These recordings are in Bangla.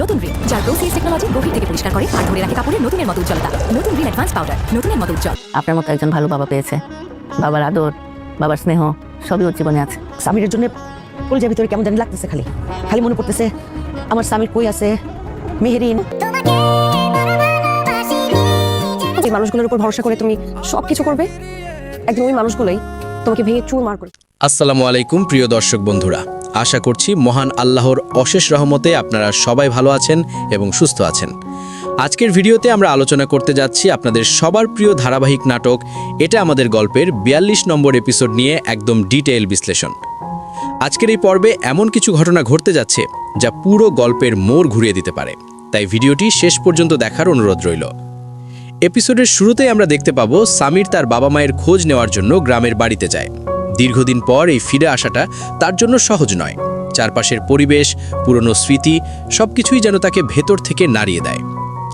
নতুন রিন যার প্রোসিস টেকনোলজি গভীর থেকে পরিষ্কার করে আর ধরে রাখে কাপড়ের নতুনের মতো উজ্জ্বলতা। নতুন রিন অ্যাডভান্স পাউডার, নতুনের মতো উজ্জ্বল। আপনার মতো একজন ভালো বাবা পেয়েছে। বাবার আদর, বাবার স্নেহ সবই ওর জীবনে আছে। স্বামীর জন্য কলজার ভিতরে কেমন জানি লাগতেছে, খালি খালি মনে পড়তেছে আমার স্বামীর কই আছে মেহেরিন। যে মানুষগুলোর উপর ভরসা করে তুমি সবকিছু করবে, একদিন ওই মানুষগুলোই তোমাকে ভেঙে চুরমার করে। আসসালামু আলাইকুম প্রিয় দর্শক বন্ধুরা, আশা করছি মহান আল্লাহর অশেষ রহমতে আপনারা সবাই ভালো আছেন এবং সুস্থ আছেন। আজকের ভিডিওতে আমরা আলোচনা করতে যাচ্ছি আপনাদের সবার প্রিয় ধারাবাহিক নাটক এটা আমাদের গল্পের ৪২ নম্বর এপিসোড নিয়ে একদম ডিটেইল বিশ্লেষণ। আজকের এই পর্বে এমন কিছু ঘটনা ঘটতে যাচ্ছে যা পুরো গল্পের মোড় ঘুরিয়ে দিতে পারে, তাই ভিডিওটি শেষ পর্যন্ত দেখার অনুরোধ রইল। এপিসোডের শুরুতেই আমরা দেখতে পাবো সামির তার বাবা মায়ের খোঁজ নেওয়ার জন্য গ্রামের বাড়িতে যায়। দীর্ঘদিন পর এই ফিরে আসাটা তার জন্য সহজ নয়। চারপাশের পরিবেশ, পুরনো স্মৃতি সবকিছুই যেন তাকে ভেতর থেকে নাড়িয়ে দেয়।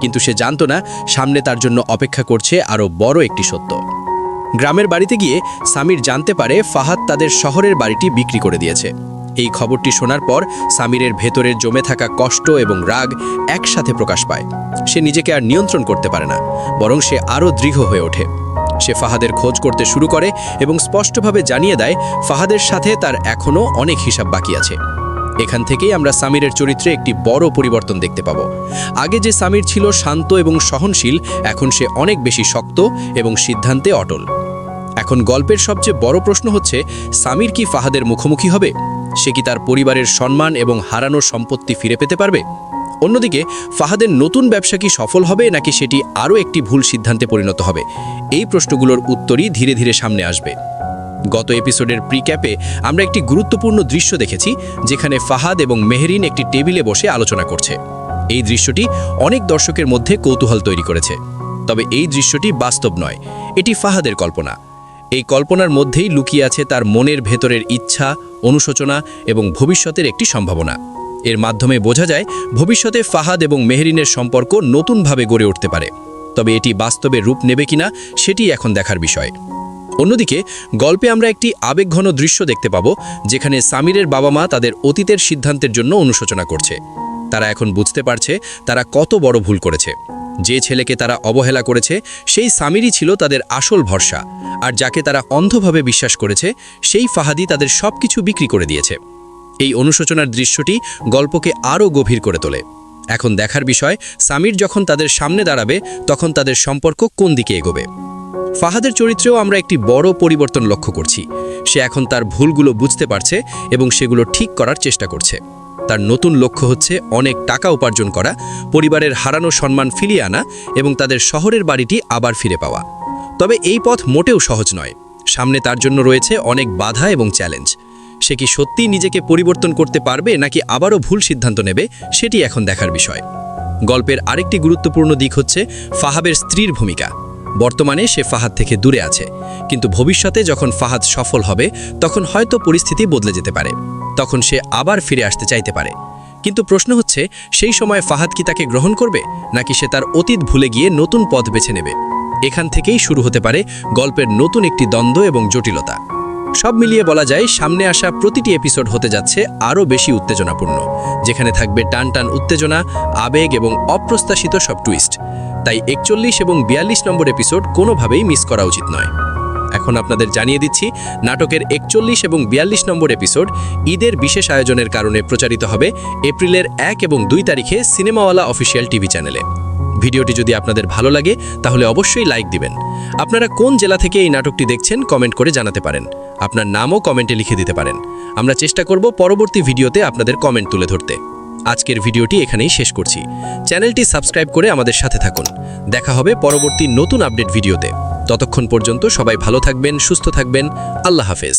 কিন্তু সে জানতো না সামনে তার জন্য অপেক্ষা করছে আরও বড় একটি সত্য। গ্রামের বাড়িতে গিয়ে সামির জানতে পারে ফাহাদ তাদের শহরের বাড়িটি বিক্রি করে দিয়েছে। এই খবরটি শোনার পর সামিরের ভেতরের জমে থাকা কষ্ট এবং রাগ একসাথে প্রকাশ পায়। সে নিজেকে আর নিয়ন্ত্রণ করতে পারে না, বরং সে আরও দৃঢ় হয়ে ওঠে। সে ফাহাদের খোঁজ করতে শুরু করে এবং স্পষ্টভাবে জানিয়ে দেয় ফাহাদের সাথে তার এখনও অনেক হিসাব বাকি আছে। এখান থেকেই আমরা সামিরের চরিত্রে একটি বড় পরিবর্তন দেখতে পাব। আগে যে সামির ছিল শান্ত এবং সহনশীল, এখন সে অনেক বেশি শক্ত এবং সিদ্ধান্তে অটল। এখন গল্পের সবচেয়ে বড় প্রশ্ন হচ্ছে, সামির কি ফাহাদের মুখোমুখি হবে? সে কি তার পরিবারের সম্মান এবং হারানো সম্পত্তি ফিরে পেতে পারবে? অন্যদিকে ফাহাদের নতুন ব্যবসা কি সফল হবে, নাকি সেটি আরও একটি ভুল সিদ্ধান্তে পরিণত হবে? এই প্রশ্নগুলোর উত্তরই ধীরে ধীরে সামনে আসবে। গত এপিসোডের প্রিক্যাপে আমরা একটি গুরুত্বপূর্ণ দৃশ্য দেখেছি, যেখানে ফাহাদ এবং মেহেরিন একটি টেবিলে বসে আলোচনা করছে। এই দৃশ্যটি অনেক দর্শকের মধ্যে কৌতূহল তৈরি করেছে। তবে এই দৃশ্যটি বাস্তব নয়, এটি ফাহাদের কল্পনা। এই কল্পনার মধ্যেই লুকিয়ে আছে তার মনের ভেতরের ইচ্ছা, অনুশোচনা এবং ভবিষ্যতের একটি সম্ভাবনা। এর মাধ্যমে বোঝা যায় ভবিষ্যতে ফাহাদ এবং মেহেরিনের সম্পর্ক নতুনভাবে গড়ে উঠতে পারে। তবে এটি বাস্তবে রূপ নেবে কিনা সেটি এখন দেখার বিষয়। অন্যদিকে গল্পে আমরা একটি আবেগঘন দৃশ্য দেখতে পাবো, যেখানে সামিরের বাবা মা তাদের অতীতের সিদ্ধান্তের জন্য অনুশোচনা করছে। তারা এখন বুঝতে পারছে তারা কত বড় ভুল করেছে। যে ছেলেকে তারা অবহেলা করেছে সেই সামিরই ছিল তাদের আসল ভরসা, আর যাকে তারা অন্ধভাবে বিশ্বাস করেছে সেই ফাহাদি তাদের সবকিছু বিক্রি করে দিয়েছে। এই অনুশোচনার দৃশ্যটি গল্পকে আরও গভীর করে তোলে। এখন দেখার বিষয়, সামির যখন তাদের সামনে দাঁড়াবে তখন তাদের সম্পর্ক কোন দিকে এগোবে। ফাহাদের চরিত্রেও আমরা একটি বড় পরিবর্তন লক্ষ্য করছি। সে এখন তার ভুলগুলো বুঝতে পারছে এবং সেগুলো ঠিক করার চেষ্টা করছে। তার নতুন লক্ষ্য হচ্ছে অনেক টাকা উপার্জন করা, পরিবারের হারানো সম্মান ফিরিয়ে আনা এবং তাদের শহরের বাড়িটি আবার ফিরে পাওয়া। তবে এই পথ মোটেও সহজ নয়। সামনে তার জন্য রয়েছে অনেক বাধা এবং চ্যালেঞ্জ। সে কি সত্যিই নিজেকে পরিবর্তন করতে পারবে, নাকি আবারও ভুল সিদ্ধান্ত নেবে, সেটি এখন দেখার বিষয়। গল্পের আরেকটি গুরুত্বপূর্ণ দিক হচ্ছে ফাহাদের স্ত্রীর ভূমিকা। বর্তমানে সে ফাহাদ থেকে দূরে আছে, কিন্তু ভবিষ্যতে যখন ফাহাদ সফল হবে তখন হয়তো পরিস্থিতি বদলে যেতে পারে। তখন সে আবার ফিরে আসতে চাইতে পারে। কিন্তু প্রশ্ন হচ্ছে, সেই সময় ফাহাদ কি তাকে গ্রহণ করবে, নাকি সে তার অতীত ভুলে গিয়ে নতুন পথ বেছে নেবে? এখান থেকেই শুরু হতে পারে গল্পের নতুন একটি দ্বন্দ্ব এবং জটিলতা। সব মিলিয়ে বলা যায়, সামনে আসা প্রতিটি এপিসোড হতে যাচ্ছে আরও বেশি উত্তেজনাপূর্ণ, যেখানে থাকবে টান টান উত্তেজনা, আবেগ এবং অপ্রত্যাশিত সব টুইস্ট। তাই ৪১ এবং ৪২ নম্বর এপিসোড কোনোভাবেই মিস করা উচিত নয়। এখন আপনাদের জানিয়ে দিচ্ছি, নাটকের ৪১ এবং ৪২ নম্বর এপিসোড ঈদের বিশেষ আয়োজনের কারণে প্রচারিত হবে এপ্রিলের ১ এবং ২ তারিখে সিনেমাওয়ালা অফিসিয়াল টিভি চ্যানেলে। ভিডিওটি যদি আপনাদের ভালো লাগে তাহলে অবশ্যই লাইক দিবেন। আপনারা কোন জেলা থেকে এই নাটকটি দেখছেন কমেন্ট করে জানাতে পারেন। আপনার নামও কমেন্টে লিখে দিতে পারেন। আমরা চেষ্টা করব পরবর্তী ভিডিওতে আপনাদের কমেন্ট তুলে ধরতে। আজকের ভিডিওটি এখানেই শেষ করছি। চ্যানেলটি সাবস্ক্রাইব করে আমাদের সাথে থাকুন। দেখা হবে পরবর্তী নতুন আপডেট ভিডিওতে। ততক্ষণ পর্যন্ত সবাই ভালো থাকবেন, সুস্থ থাকবেন। আল্লাহ হাফেজ।